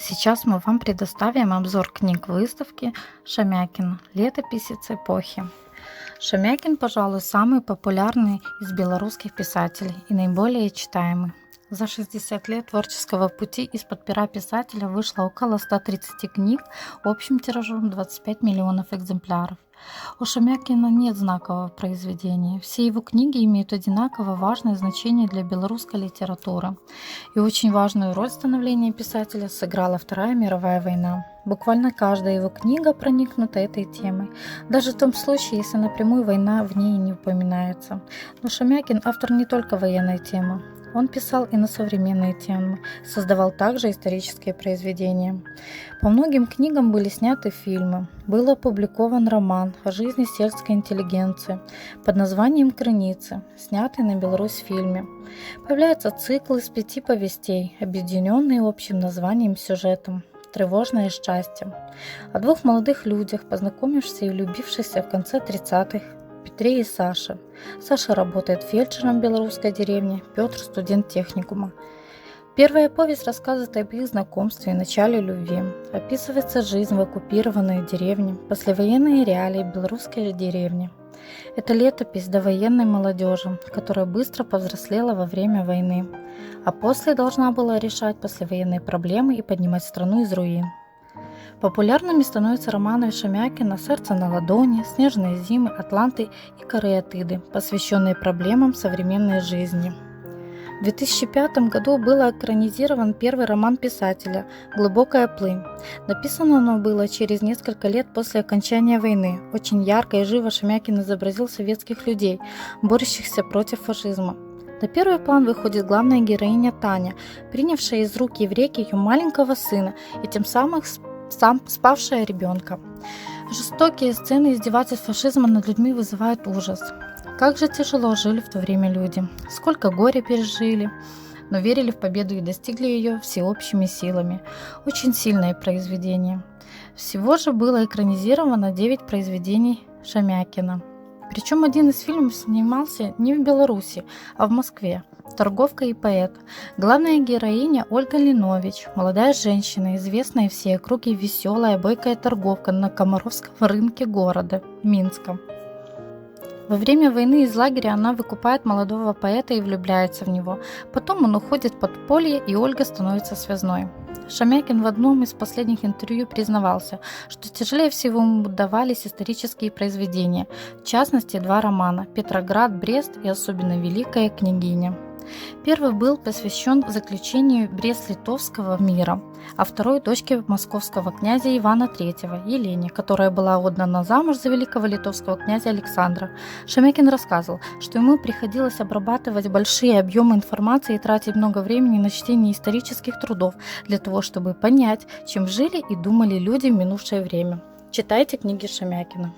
Сейчас мы вам предоставим обзор книг выставки Шамякина «Летописец эпохи». Шамякин, пожалуй, самый популярный из белорусских писателей и наиболее читаемый. За 60 лет творческого пути из-под пера писателя вышло около 130 книг общим тиражом 25 миллионов экземпляров. У Шамякина нет знакового произведения. Все его книги имеют одинаково важное значение для белорусской литературы. И очень важную роль в становлении писателя сыграла Вторая мировая война. Буквально каждая его книга проникнута этой темой, даже в том случае, если напрямую война в ней не упоминается. Но Шамякин автор не только военной темы. Он писал и на современные темы, создавал также исторические произведения. По многим книгам были сняты фильмы. Был опубликован роман о жизни сельской интеллигенции под названием «Крыницы», снятый на Беларусь-фильме. Появляется цикл из 5 повестей, объединенный общим названием сюжетом «Тревожное счастье», о двух молодых людях, познакомившихся и влюбившихся в конце 30-х, Петре и Саше. Саша работает фельдшером в белорусской деревне, Петр – студент техникума. Первая повесть рассказывает об их знакомстве и начале любви. Описывается жизнь в оккупированной деревне, послевоенные реалии белорусской деревни. Это летопись довоенной молодежи, которая быстро повзрослела во время войны, а после должна была решать послевоенные проблемы и поднимать страну из руин. Популярными становятся романы Шамякина «Сердце на ладони», «Снежные зимы», «Атланты» и «Кариатиды», посвященные проблемам современной жизни. В 2005 году был экранизирован первый роман писателя «Глубокая плынь». Написано оно было через несколько лет после окончания войны. Очень ярко и живо Шамякин изобразил советских людей, борющихся против фашизма. На первый план выходит главная героиня Таня, принявшая из рук еврейки ее маленького сына и тем самым спавшая ребенка. Жестокие сцены издевательств фашизма над людьми вызывают ужас. Как же тяжело жили в то время люди, сколько горя пережили, но верили в победу и достигли ее всеобщими силами. Очень сильное произведение. Всего же было экранизировано 9 произведений Шамякина. Причем один из фильмов снимался не в Беларуси, а в Москве. «Торговка и поэт». Главная героиня Ольга Линович, молодая женщина, известная всей округе веселая, бойкая торговка на Комаровском рынке города Минска. Во время войны из лагеря она выкупает молодого поэта и влюбляется в него. Потом он уходит в подполье, и Ольга становится связной. Шамякин в одном из последних интервью признавался, что тяжелее всего ему давались исторические произведения, в частности 2 романа «Петроград», «Брест» и особенно «Великая княгиня». Первый был посвящен заключению Брест-Литовского мира, а второй – дочке московского князя Ивана III, Елене, которая была отдана замуж за великого литовского князя Александра. Шамякин рассказывал, что ему приходилось обрабатывать большие объемы информации и тратить много времени на чтение исторических трудов для того, чтобы понять, чем жили и думали люди в минувшее время. Читайте книги Шамякина.